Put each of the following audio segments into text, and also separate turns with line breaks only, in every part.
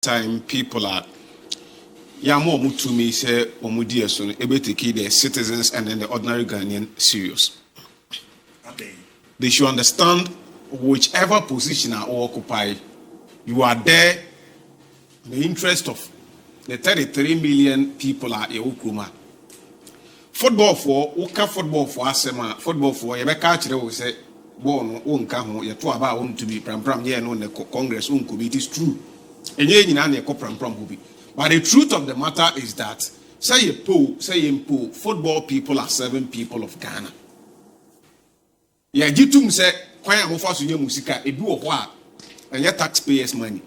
time people are more to me say Omudia soon able to keep the citizens and then the ordinary Ghanaian serious. They should understand whichever position I occupy, you are there in the interest of the 33 million people are Eukuma. Football for Asema, football for Yabaka will say, Bon, Unkaho, Yatuaba, own to be Pram, yeah, no, the Congress, it is true. And yet, but the truth of the matter is that, say football people are 7 people of Ghana. Yeah, Gitum said, Quite a mufas in your musica, a do a while, and your taxpayers' money.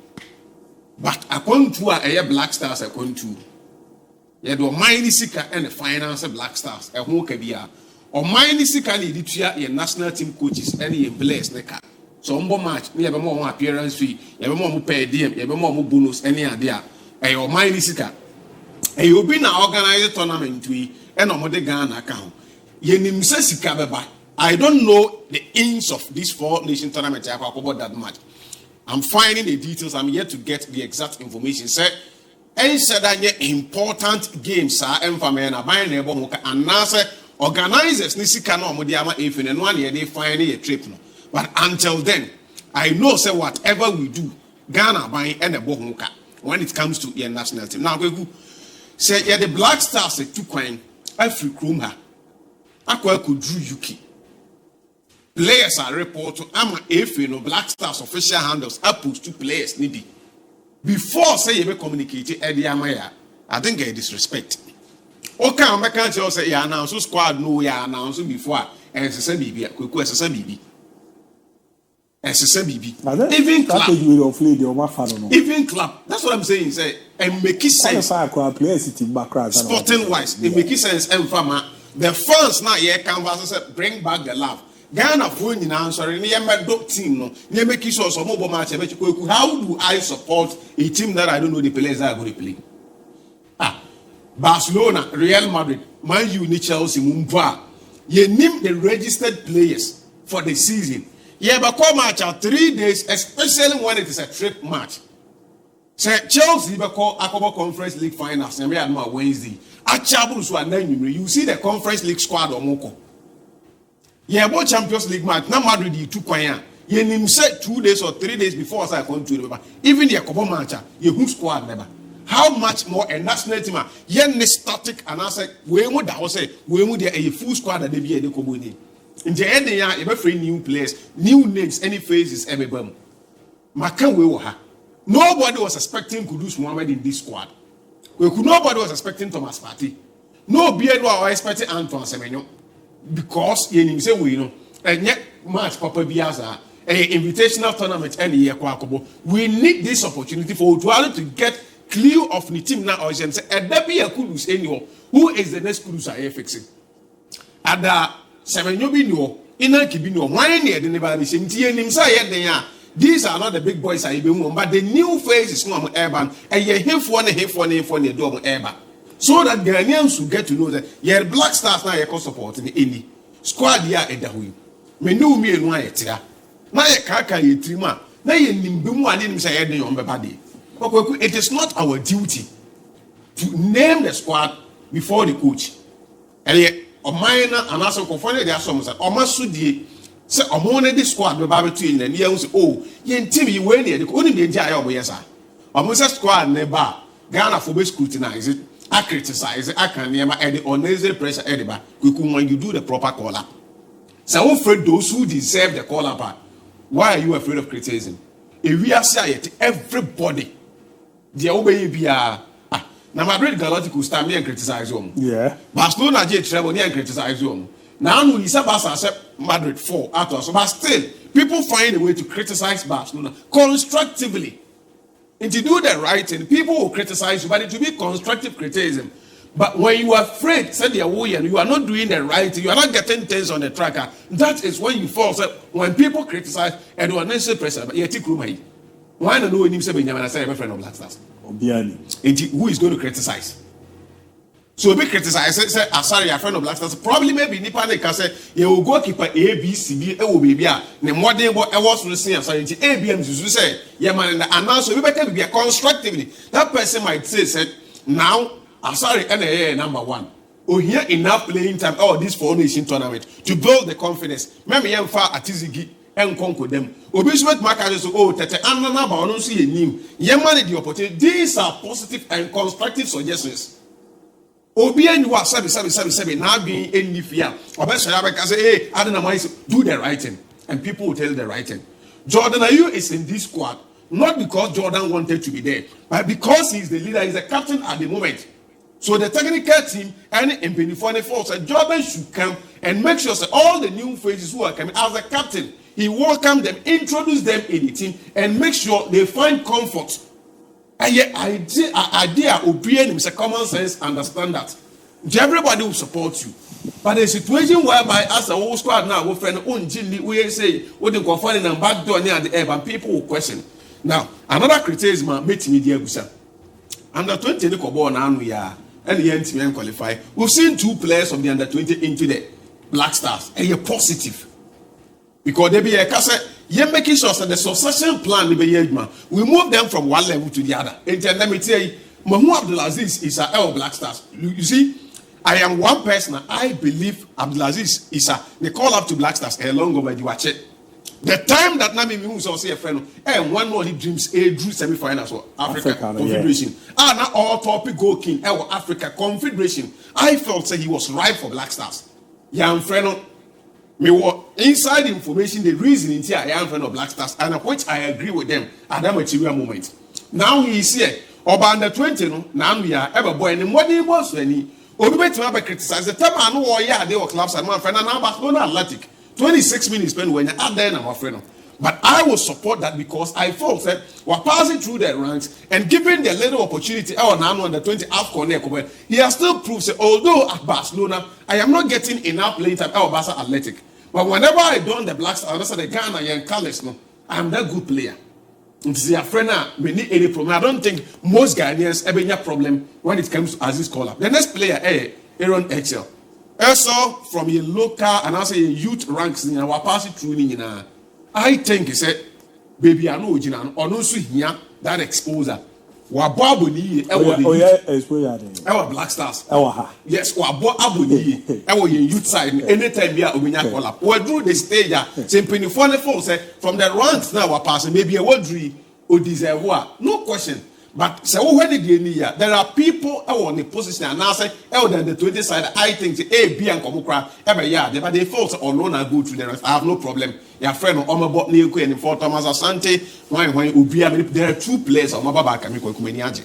But according to a Black Stars, according to you do a mighty seeker and a finance Black Stars, a whole caviar, or mighty seeker, a national team coaches, any place, necker. So, match, we have a more appearance fee, you have a more pay diem, you have a more bonus, any idea. A your mighty seeker. A you be now organized tournament to and a modern Ghana account. Yenim Sesika. I don't know the ins of this 4 nation tournament about that much. I'm finding the details. I'm yet to get the exact information. Say, any said important games are and buying neighbor and NASA organizers Nisika no Modiama Efin and 1 year they find a trip. No. But until then, I know say whatever we do, Ghana buying and a bohunka when it comes to your national team. Now we say yeah, the Black Stars say 2 coin every Krumha. Aqua could drew Yuki. Players are reporting, I'm no Black Stars official handles opposed to players needy. Before say you be communicated Eddie Amaya, I think a disrespect. Okay, I'm making sure say yeah now so squad no yeah announce before and SSBB, SSBB. SSBB. Even club. Even club. That's what I'm saying. Say and make it sense. Sporting wise, it make it sense. And farmer, the fans now here canvas say bring back the love. Ghana for you now, sorry, near dog team, no, near make it so mobile match. How do I support a team that I don't know the players that are going to play? Barcelona, Real Madrid, Man U, Chelsea, Mumba. You name the registered players for the season. Yeah, but come match out 3 days, especially when it is a trip match. Say Chelsea, but call Akobo Conference League finals, and we are now Wednesday. At Chabus, you see the Conference League squad or Moko. Yeah, about Champions League match. Now Madrid you 2 kwanya. You nim say 2 days or 3 days before I come to the even the Akobo match, you who squad never. How much more a national team? Yen static and I say we would say we would a full squad that they be a Kobuni. In the end, yeah, every new players, new names, any faces, everybody. Makan we were. Nobody was expecting Kudus Mohammed in this squad. Nobody was expecting Thomas Partey. No beard was expecting Antoine Semenyo. Because you say we know, and yet match Papa Biaza, an invitational tournament any year. We need this opportunity for to get clear of the team now. Or say, and there be a Kudus anyhow. Who is the next Kudus I fixing? At the 7 Yobino, in a Kibino, why near the neighborhood? These are not the big boys I been, but the new face is not urban, and you have one for your dome urban. So that Ghanaians will get to know that your Black Stars now you support in any squad here at the wheel. Me know me and why it's here. Now you can't carry 3 months. Now you nimbumu and him say on the body. It is not our duty to name the squad before the coach. And yet, a minor and also confronted their songs that Omasudi say Omone this squad the barbecue and you say, oh, you team you went there, the only the entire over yes, sir. Omosa squad never Ghana for be scrutinize it. I criticize it, I can never add the unnecessary pressure anybody. When you do the proper call up. So afraid those who deserve the call up. Why are you afraid of criticism? If we are saying everybody, the obey be now Madrid Galactic stand me and criticize them. Yeah. Barcelona J travel and criticize them. Now we say Barca Madrid 4 out of but still people find a way to criticize Barcelona constructively. And to do the right thing, people will criticize you, but it will be constructive criticism. But when you are afraid, said the way, and you are not doing the right thing, you are not getting things on the tracker, that is when you fall. So when people criticize and do unnecessary pressure, but you take room. Why don't you say Benjamin? I say I'm a friend of Black Stars. Who is going to criticize? So be criticized. Say, sorry, a friend of Black Stars. Probably maybe Nipa ne can say, you will go keeper A, B, C, D, E, will be here. Ne more than what I was listening. Sorry, A, B, M, you say, yeah, man, and now so we better be constructively. That person might say, now, I'm sorry, NAA number one. Oh, here enough playing time. Oh, this 4 nation tournament to build the confidence. Maybe I'm far at Tizigi and conquer them. Obismet Makar oh, Tete Anna Baron see a name. Yemani the opportunity. These are positive and constructive suggestions. Obian you are sabi now being any fear. Or best I can say, hey, I don't know why do the right thing. And people will tell the right thing. Jordan Ayew is in this squad, not because Jordan wanted to be there, but because he's the leader, he's the captain at the moment. So the technical team and Impeniforne Force and Jordan should come and make sure that all the new faces who are coming as a captain, he welcome them, introduce them in the team, and make sure they find comfort. And yet, idea opinion is a common sense, understand that. Everybody will support you. But the situation whereby, as a whole squad now, we friend own Jimmy, we say, what they go find in a back door near the air, and people will question. Now, another criticism, meeting media, under 20, the Kobo now we are, and the NTM qualify. We've seen 2 players of the under 20 into the Black Stars, and you're positive. Because they be a cassette. You're making sure that the succession plan we move them from one level to the other. And let me tell you, Mahmoud Abdulaziz is a L Black Stars. You see, I am one person. I believe Abdulaziz is they call up to Black Stars a long over the watch it. The time that Nami Mimus also a friend, and one more he dreams a drew semi-finals for Africa Confederation. Yeah. Now all topic go king Africa Confederation. I felt that he was right for Black Stars. Young friend. Me what inside information the reason in here I am friend of Black Stars and which I agree with them at that material moment. Now he is here. Over under 20 no now we are ever boy and what he was when he Obi to have criticize the time I know yeah they were clubs and my friend and now Barcelona Athletic 26 minutes spent when you add there my friend. But I will support that because I felt that we're passing through the ranks and giving the little opportunity now under 20 AFCON he has still proved that although at Barcelona I am not getting enough playing time Barca Athletic. But whenever I don the Black Stars, I the Ghana and Carlos, no, I'm that good player. It's their friend we need any problem. I don't think most Ghanaians ever have problem when it comes to Aziz call up. The next player, Aaron Excel. Also from your local and also your youth ranks in our passing through I think he said, baby, I know Jinan, or no here that exposure. Wababuni, our Black Stars. Yes, Wababuni, our youth side. Anytime we are call up. We drew the stage, simply for the force from the ranks now, passing maybe a wordry or deserve no question. But so when there are people on the position and now say, than the 20 side, I think the A, B, and Komukra every year, but they force or loan and go to the rest. I have no problem. Your friend Omabot Nilko and for Thomas Asante, there are 2 players on Mababa Kamiko Kumeniaji.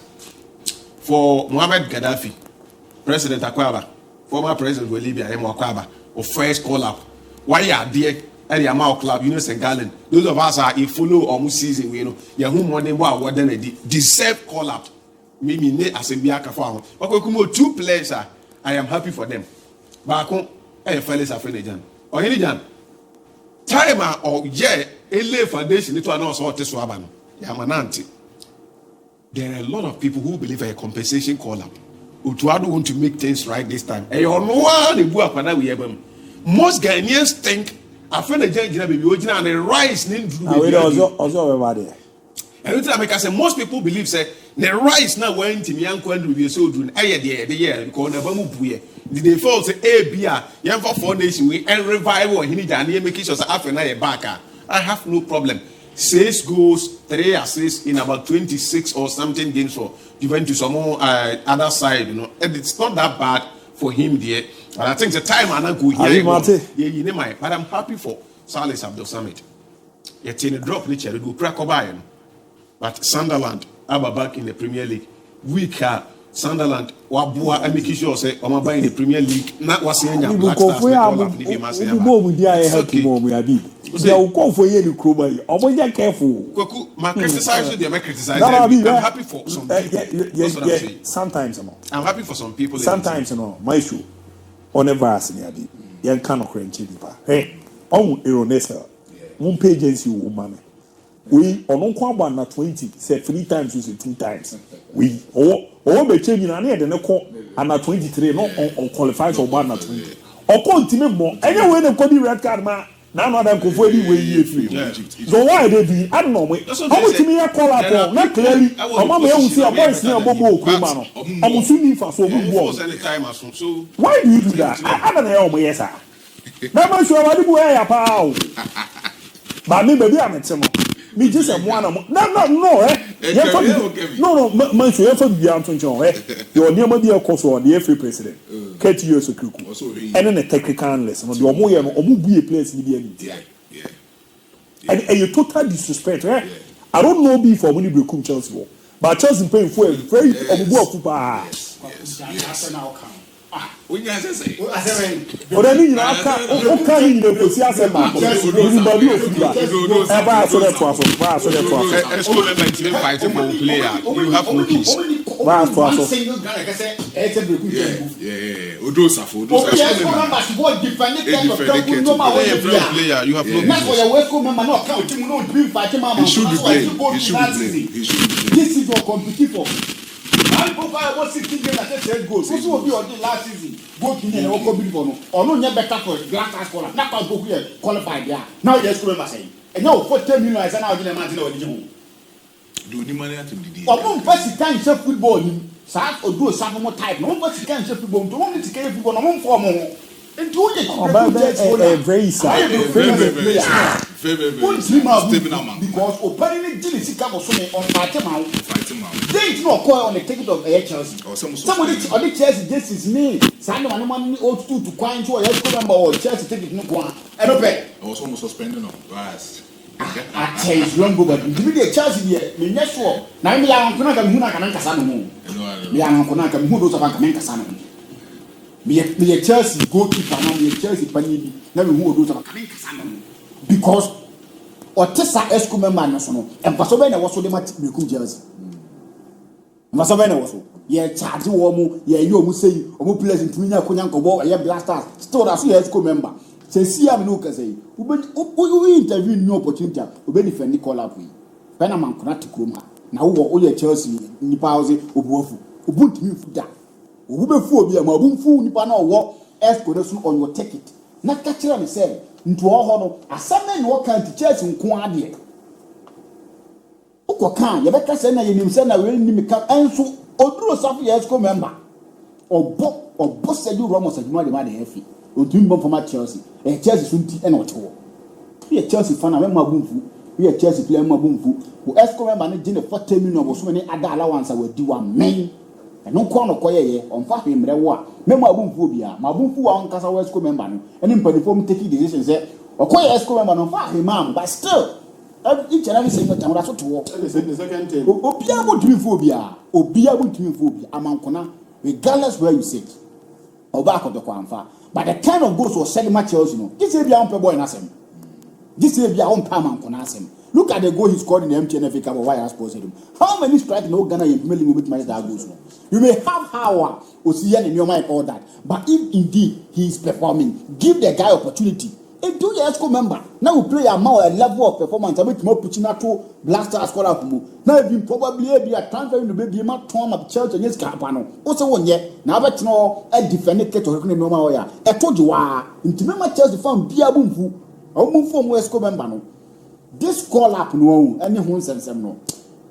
For Mohamed Gaddafi, President Akwaba, former President of Libya, Akwaba, or first call up. Why are there? And the amount club, St. Gallen, those of us are a follow almost season, you know, your home money, what then deserve call up. Maybe ne as a Biaka farm. Okay, 2 players, I am happy for them. But fellas are friendly, or any Jan. Time or a foundation, it was not this one. Yamananti. There are a lot of people who believe a compensation call up. Who want to make things right this time. And you know, most Ghanaians think. I feel the judge baby and the rice named also and say most people believe say the rice now went to Yanko and be so doing the year because never move here. They fall say ABA young for 4 nation we and revival and making sure after back. I have no problem. 6 goals, 3 assists in about 26 or something games for Juventus or more other side, you know. And it's not that bad for him there. But I think the time I go here, but I'm happy for Salis Abdul Samit. Yet in a drop nature, we go crack over. But Sunderland are back in the Premier League. Weak Sunderland, Wabua, and making sure say, I'm buying the Premier League. Not was saying Black Stars.
They'll go for you, Kuba. I'm careful.
My criticizing, I'm happy for some people.
Sometimes
I'm happy for some people.
Sometimes, my issue. On a verse near the young can of cranky. Hey, oh, Ironessa. 1 page is you, mammy. We on kwamba na 20 say 3 times we say 2 times. We be change na na de call and na 23 no on qualify for na 20. O continue more. Anyway na ko di red card ma na no dem ko for di way ye free. So why they do? I don't know. How much me call up na clearly. O ma me hu see a boys na bobo okuma no. O mu suni fa so obu. Why do you do that? I don't know mo yes ah. Na ma sure wadi bu ya pa o. Ba me baby am temo. Me just a one no man so for be am tonjon your name be a course on the FA president 30 years okuku and then a technical analyst no the omo ye no omo bu a place ni be and a total disrespect I don't know be for money brekum Chelsea but Chelsea paying for a very omo of football
when you say
o da ni na aka o ka ni na ko si asema ko ni ba bi o fuba e ba so le to aso
let's go member team fight for player you have rookies
ba to aso
odo safo
player you have
he should be playing
this is your competitor. I go buy about 16 games that said goals. Who will be on the last season? Go to the Oko Bilbono. Or no, never better for glass scholar. Not go here, qualified there. Now, yes, remember saying. And now, for 10 million, I said, now, I didn't imagine what you
do. The money to the
or one person can't share football. Sat or do a sample more type. No person can't share football. Don't need to carry people on one form. And do it.
Very sad.
Because opening the Gillis come on fighting out. They did not call on the ticket of Air Chelsea. Somebody on the Chelsea, this is me. Sandra and one ought to coin to a member or Chelsea ticket no one. I don't pay.
I was almost suspended on grass.
I tell you, long over. Give me the Chelsea here. Me next one. Now, me, I'm going to come and Casano. Me, I'm going to come who does have a Casano. Me a Chelsea goalkeeper, me a Chelsea panini. Never who does have a Casano. Because Otessa Escume man national and Pasovena was so the match become jersey. Masovena was so. Yeah, charging woman, yeah, you almost say, or players in Twina Kunyanko Ball, yeah, blasters, still as you Esco member. Say, see, I'm no say, who interview no opportunity, who benefit Nicola Pui. Panaman Konati Kruma. Now, all your Chelsea, Nipauze, Ubufu, Ubuntu me for that. Ubufu, my boom fool, Nipano, what Esco on your ticket. Not catching me say. Into all hono asame no kan to church nko ade ukokan ye beka se na ye nim se na we nim ka enso oduro safu ye school member obo se you Ramos aduma de ma de hefi odun bom for Chelsea Chelsea sunti e na ocho ye Chelsea fan na me magumfu ye Chelsea player magumfu o school member ne gine 40 million bo so ne ada allowance we di wa men no kono koyeye on fa hwemre wo a me magumfu obia magumfu wa on kasa we school member no ene mpanifo m take decision say okoye school member no fa hwemam but still each and every single time that's what to the second time obia bo tumi fo obia amankona regardless where you sit oba ko de kwanfa but the kind of goals was selling match Chelsea no this bia on pe boy na sem this bia on pa amankona asem. Look at the goal he scored in the MTN FA Cup. Why has sponsored him? How many strikes no Ghana implementing with match that goes? You may have power or see in your mind all that, but if indeed he is performing, give the guy opportunity. And do your ESCO member now we play a level of performance. I make more Puchinato blaster score up. Now if probably be a transfer in the baby my Tom of Church against Capano. Also one yet now but no a defended to normal way. I told you into my Chelsea found be a boom fu or move from ESCO member. No. This call up no any one sense no.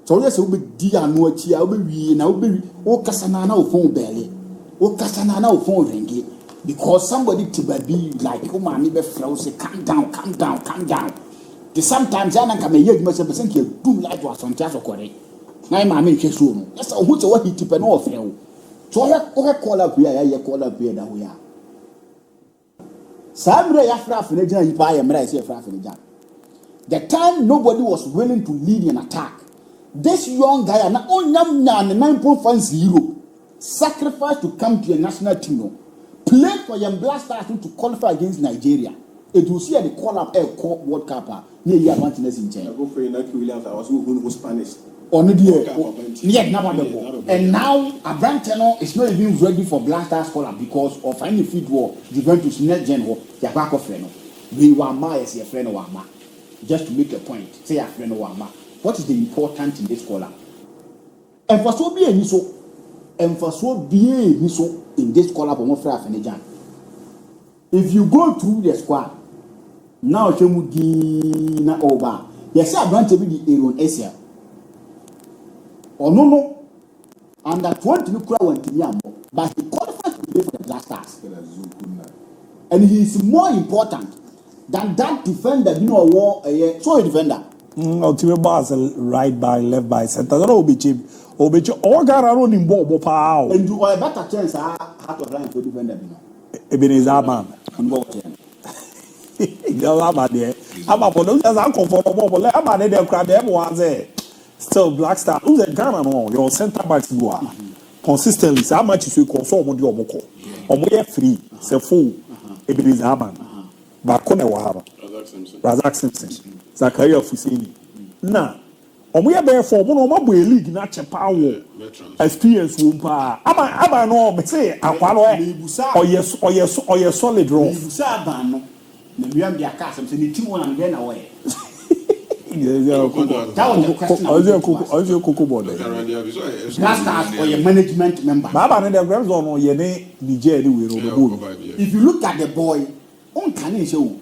So yes will be dear no chia will be now be o kasana na phone belly. O kasana na phone ringi because somebody to be like oh man be flow say calm down. The sometimes I can me hear myself say you do like was on just okore. Na ma me hwe so no. Yes who say what he tipe no ofre. So o call up here ya call up here that we are. Samre ya fra fa na gina yi pa ya mra say fra fa na gina. The time nobody was willing to lead an attack. This young guy, na 9.50, sacrificed to come to a national team. Played for young blasters to qualify against Nigeria. It will see at the call up World Cup near your advantages in China.
Williams, I was who was Spanish.
And now Abrantano is not even ready for blasters call up because of any feed war. Juventus net general, your back of friend. We were my as your friend or just to make a point. Say a friend of what is the important in this call-up? And for so be any so, and for so be any so in this call-up on MON-FRI Afenejan. If you go through the squad, now Chemudi na Oba, yes, I want to be the Aaron Asia. Or no, under 20 no crowd went to Yamo, but he qualified to play for the Black Stars. And he is more important than that defender, you know, so a defender.
Ultimate bars right by, left by, center. That will be cheap. All got around in Bobo Pow.
And you are a better chance how to run for defender, you know.
Ebenezer man. I'm out there. I'm up on those uncomfortable. I'm out there. Crab everyone's there. Still Black Star. Who's a Ghana? No, your center backs you are consistently. So how much is you console on your moko? Or more free, say full. Ebenezer man. Bakone Wahaba. Razak Simpson. Zakaria Fusini. Now, we are there for one of my league, not a power experience. I know, but say, I or yes, solid role.
Maybe I'm the accustomed to the 2-1 and then away.
That was your cocoa board.
That's for your management member.
Baba and the Rams on your name, Nigeria.
If you look at the boy, on can show,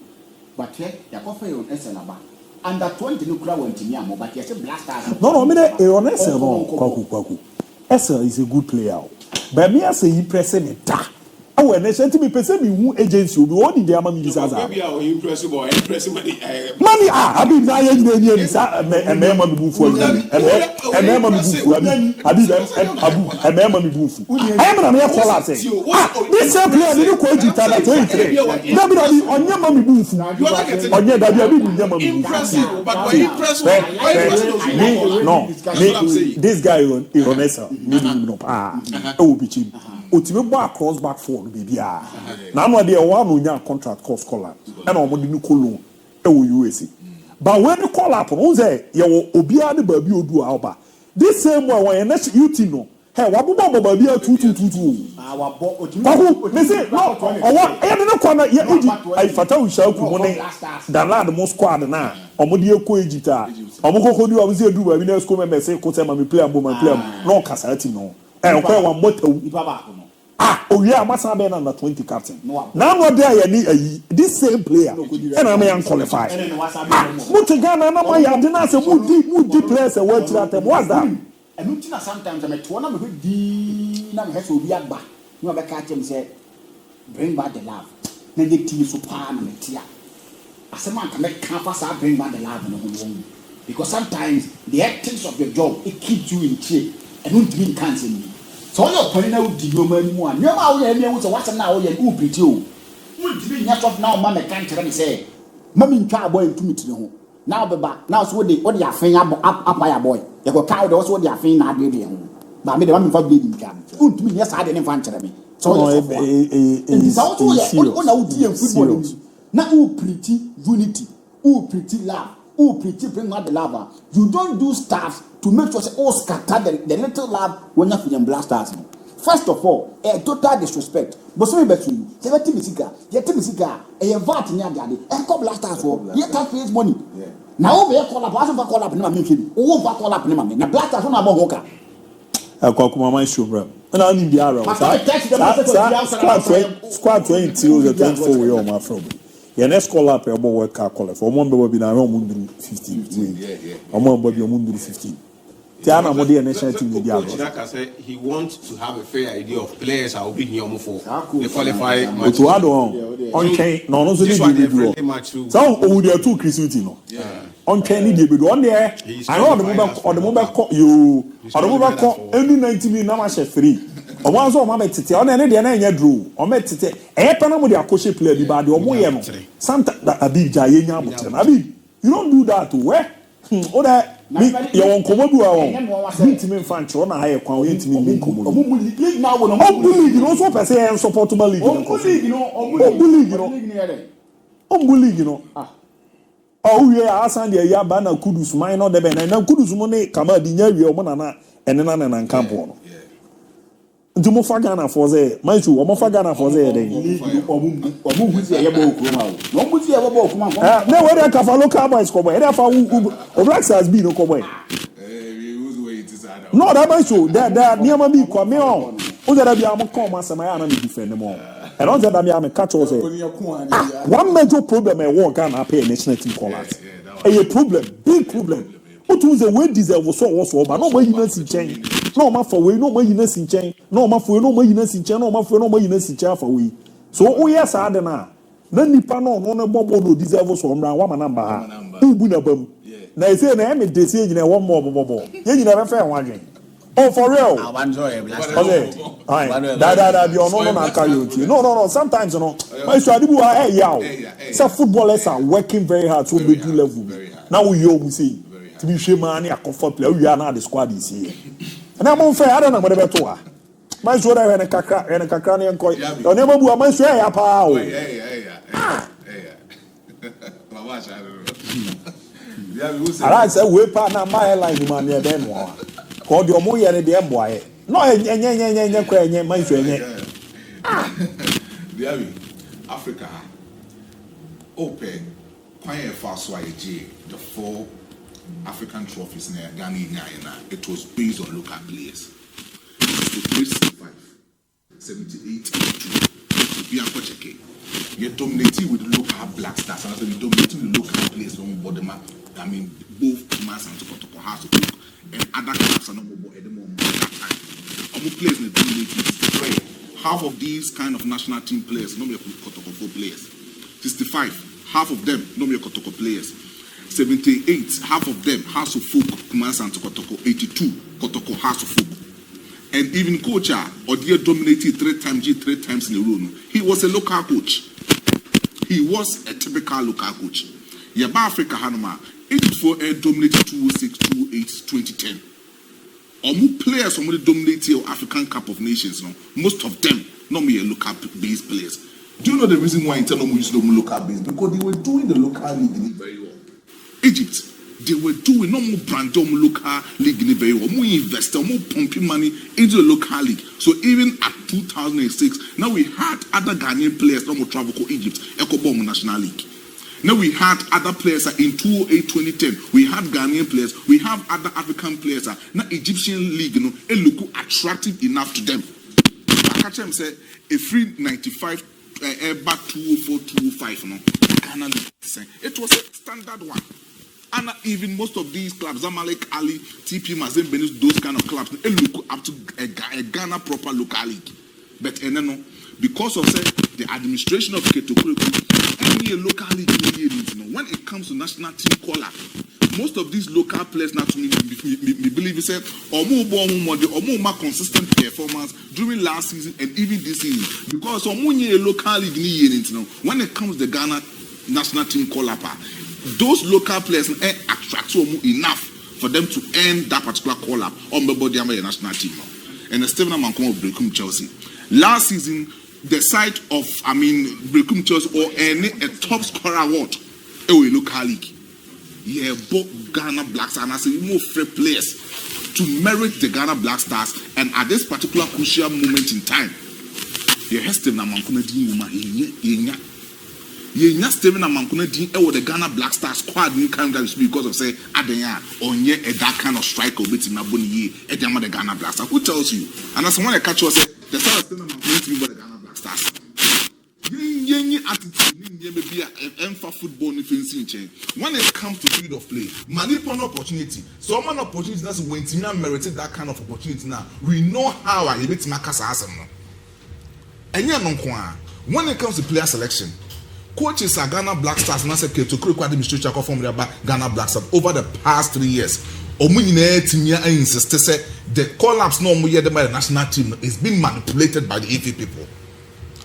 but here, the coffee on Esselaba. Under 20 no crowd went to Yamo, but yes, a blaster.
No, I mean, Aaron Essel, Kwaku. Essel is a good player. But me, I say, he pressing it. Oh, and they said to me, who agency will be only the Amami Zaza.
Maybe I will impress you or impress money.
Money, I've been dying and Mamma Boofu, and Mamma Boofu, and Mamma Boofu. I am a mere caller saying, this player didn't quote you at 23. Nobody on your Mammy Boofu, on your No, this guy on Ironessa, no, it will be cheap. Ultimate cross back forward, baby. Now, no idea one on contract cost collar, and on the new column, USA. But when you call up, on say, you will obia the baby do alba. This same way, when next you know, hey, what about baby 222? Our boat, they say, no, or what? I don't know, I fatal shall come the lad most squad now, or Modio Coegita, or Moko do, I was here do, I mean, school members say, Cotem, and play a woman, play no Casatino. And one motto. Yeah, I must have been under 20 captain. Now, what there, this same player, and I'm unqualified. Mutigana, I didn't answer who deep players and what that was that.
And sometimes I'm at one of the Dinam has to be at back. You have a catch and say, bring back the love. Then the team is so palm and tear. As a man can make campus, I bring back the love in the home. Because sometimes the actions of your job, it keeps you in shape. And don't mean cancer me. So you're putting out the woman one. You're out there with a what's now and who pretty you. Wouldn't be not of now, Mamma can't tell me say, Mammy car boy to me to the home. Now the back, now so what they are saying up by a boy. They go cow, those what they are saying, not baby. But me the one for bleeding camp. Wouldn't me, yes, I didn't fancy me. So it's also football. Now who pretty unity, who pretty love, who pretty bring out the lava. You don't do stuff to make sure say, scatter the little lab when you're feeling blasters. First of all, a total disrespect. But so bet you, say what Timisica, yet Timisica, a vat in your daddy, and call blasters for yet that pays money. Now we call up, call up, never make him, over call up, never make. Now blasters on a bohoka.
I call my shoe, bro. And I need the arrow. Squad 20 the 24 we all my from. Your next call up your work car call for one baby now 15. I'm on Bobby Mundu 15. Tiana Modi and national team media.
He wants to have a fair idea of players I will be here for. They qualify
match. To add on chain, no, so oh, there are two Chris no. On chain, you be on there. I know the mobile call you, or the mobile call every 90 minutes now, match free. Or once on my tete, on any day, drew, or met tete, a panama de Akoshe player, the body or Moyano. Sometimes a big giant. I mean, you don't do that to where? Or that. You won't come over our intimate fan, or I have come intimate. Now, when I'm bullying, you also per se and support to believe. Oh, yeah, I send a Yabana Kudus minor, the Ben, and now Kudus money come out in your manana and then an camp. nti mo fa Ghana for say man chu o mo fa Ghana for say dey
omu husi ya bo kuma o no husi ya bo kuma
na we dey ka fa local boys ko boy e dey fa o Black Stars be no ko boy no that man show that near ma bi kwa me on o that be am come asema ya na me defend mo e don say that me am catch o say one major problem e work Ghana pay national team callers a problem big problem o tun say we deserve so but no man yin si chen no ma for we no man yin si chen no ma for no man yin si chen no ma for no man yin si chen for we so o yes ade na nipa no bobo no deserve so mra wa manamba ha ubu na bam na say na me dey say nyina one more bobo ye nyina be fa wadwen oh for real okay da bi ono no na carry no sometimes you know my so adibu wa yaw say footballers are working very hard to be level now we you say to be shame man a comfort player we are now the squad is here and I'm on fair I don't know what beto a my so that when kakra ne enko o ne mabu a my so ya pa o ara say we pa na my line man e be no ko de omo ye ne de emboaye no enye kwa enye my so enye
DIABY Africa open quite fast YG the 4 African trophies in Ghana it was based on local players. It 75, 78, 82. You dominated with the local Black Stars, and after you dominated with the local players on board the map. I mean, both Kumasi and Tokotoko House of Cook and other clubs are not board anymore. Our players in the dominated half of these kind of national team players, no more Kotoko players. 65, half of them, no more Kotoko players. 78, half of them House of Folk, Kumasi and Tokotoko. 82, Kotoko House of Folk. And even coach Odia dominated 3 times in a row. He was a local coach. He was a typical local coach. Yaba Africa Hanoma, 84 dominated 206, 208, 2010. Omu players who dominated the African Cup of Nations, most of them not me a local based players. Do you know the reason why Internal use local based? Because they were doing the local league very well. Egypt, they were doing no more brand local league very well. More investor, more pumping money into the local league. So even at 2006, now we had other Ghanaian players no more travel to Egypt, Ekobom National League. Now we had other players in 2008, 2010. We had Ghanaian players. We have other African players. Now Egyptian league, it look attractive enough to them. I catch them say a free 95, back 204, 205. Ghana league. It was a standard one. And even most of these clubs, Zamalek, Ali, TP, Mazem, Benis, those kind of clubs, they look up to a Ghana proper local league. But because of the administration of Ketokuriku, any local league, when it comes to national team call-up, most of these local players now to me believe say or more consistent performance during last season and even this season. Because a local league, when it comes to the Ghana national team call-up, those local players attract enough for them to earn that particular call-up on the body of the national team. And the Stephen Amankon of Brekum Chelsea. Last season, the side of, Brekum Chelsea or any a top scorer award, a local league. Yeah, both Ghana Black Stars and I say more free players to merit the Ghana Black Stars. And at this particular crucial moment in time, yeah, Stephen Amankon Yenya Stephen Amankuna Dean the Ghana Black Stars squad new kind that because of say Adenya on ye that kind of striker bit in Aboni Edema the Ghana Black Stars. Who tells you? And as someone I catch you say the star Stephen Amankuna to the Ghana Black Stars. Yenye attitude be a emfa football defensive chain. When it comes to field of play, manipulate opportunity. So man opportunity that's when Tina merited that kind of opportunity now. We know how I bit Makasa Asam. And when it comes to player selection, coaches are Ghana Black Stars and I said to create administration from Ghana Black Stars over the past 3 years. Omunine insisted say the collapse no more by the national team is being manipulated by the EV people.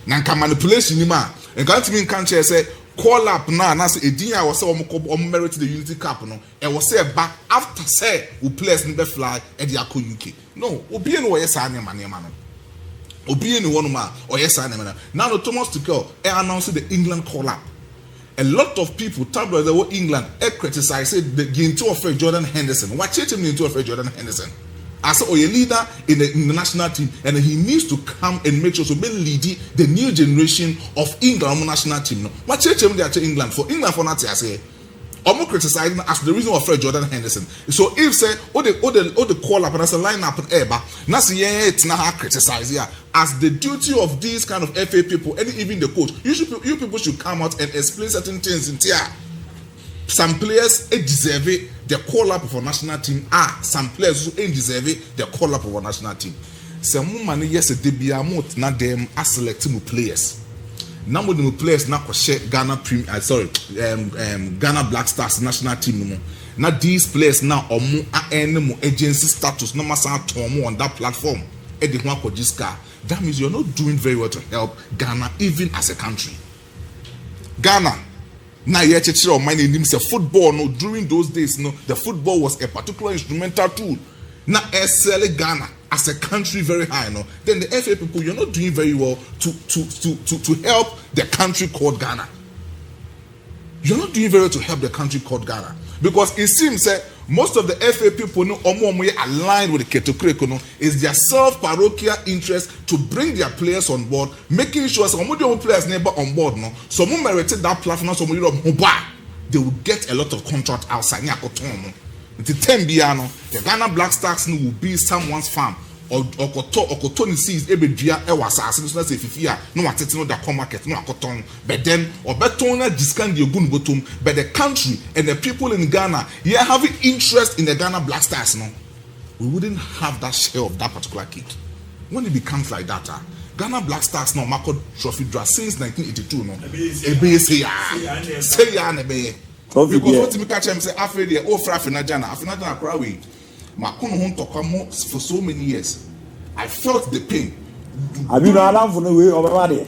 Nanka manipulation nima and can't mean can't say call up now and I say a dia was so merit the Unity Cup no and was say back after say we players in the fly at the UK. No, obi no yes anya man. Obi any one man or yes I never. Now the Thomas Tuchel announced the England call-up. A lot of people tabloids the England criticize the into of Jordan Henderson. What changed him into of Jordan Henderson? as a leader in the national team, and he needs to come and make sure to be leading the new generation of England national team. No, what change England for not I say. I'm criticizing as the reason of Fred Jordan Henderson. So if say all the call up and as a line up and ever, that's it's not criticize here as the duty of these kind of FA people and even the coach. You people should come out and explain certain things in here. Some players deserve the call up for national team. Some players who deserve the call up for national team. Some money yesterday be a month not them as selecting players. Now the players now share Ghana Ghana Black Stars national team. Now these players now are more agency status. No matter how on that platform. That means you're not doing very well to help Ghana even as a country. Ghana. Now yet my name is a football. No, during those days, no, the football was a particular instrumental tool. Now SL Ghana as a country very high, no. Then the FA people, you're not doing very well to help the country called Ghana. You're not doing very well to help the country called Ghana. Because it seems that most of the FA people no aligned with the Keto no, is their self-parochial interest to bring their players on board, making sure some of the players never on board. No, some merited that platform, some they will get a lot of contract outside. The Ghana Black Stars will be someone's farm or Tony sees Ebedria Ewasa, so that's if you no one no the market, no cotton, but then or betona discount the gun bottom, but the country and the people in Ghana, having interest in the Ghana Black Stars, no, we wouldn't have that share of that particular kick. When it becomes like that, Ghana Black Stars no Marco Trophy draw since 1982, no, say because what me catch him say after the ofra Afina Krawi. For so many years, I felt the pain.
Have you not allowed for the way of everybody?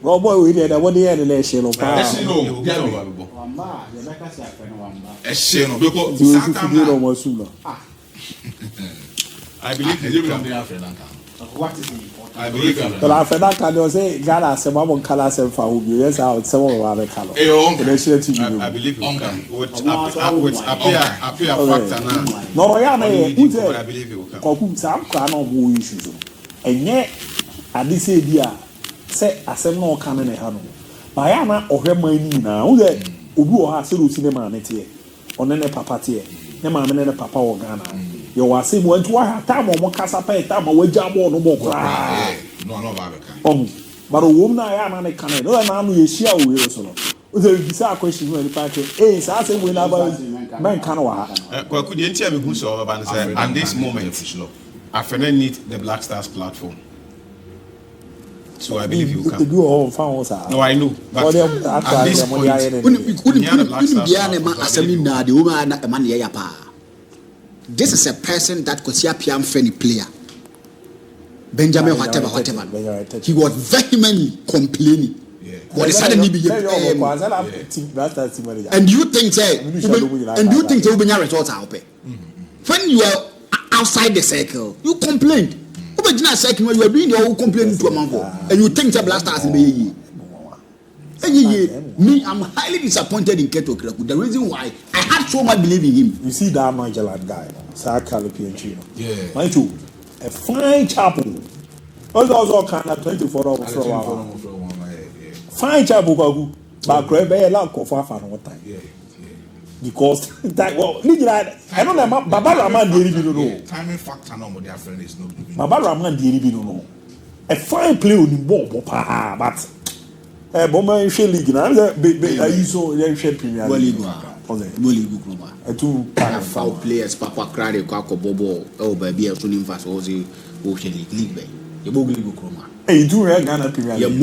Well, boy, we did what they had in the shell of power.
I believe you from the African. What is it? I believe
but after that, can you say Ghana some one color self for who yes out some of our color.
I believe you appear factor now.
No, I am
I believe you
come some kind of issues. And yet at this idea say asem no can in hano. Bayana or her money now that Ubu has to cinema netie on ne papa tie. Ne ma me ne papa o Ghana. You are saying when to have time or casa pay time or jam or no more.
No,
but a woman I am a canon. No, I'm not share with us. The bizarre question when the party is I say when about man canoa.
Well, could you tell me who's over and this moment I finally need the Black Stars platform. So I believe you can. No, I know. But at this point,
this is a person that could see a piano friendly player. Benjamin, whatever. He was vehemently complaining. What is suddenly and you think they will be results out. When you are outside the circle, you complain. You are doing your own complaining to a man, and you think the Black Stars in me, I'm highly disappointed in Keto Kreku. The reason why I had so much belief in him.
You see that nonchalant guy, mind you, a fine chapel. Also kind of 24 hours for a while. Fine chapel, but grab a lot of one time. Because that I don't know. Baba Raman didn't know.
Timing factor no more. Their friend is no.
Baba Raman didn't know. A fine play on the ball, but. Bomber league now. I saw the Premier League. Two
foul players, Papa Crowley, Kako Bobo, oh baby, as soon as I was the league. You both league.
Hey, do Ghana Premier League.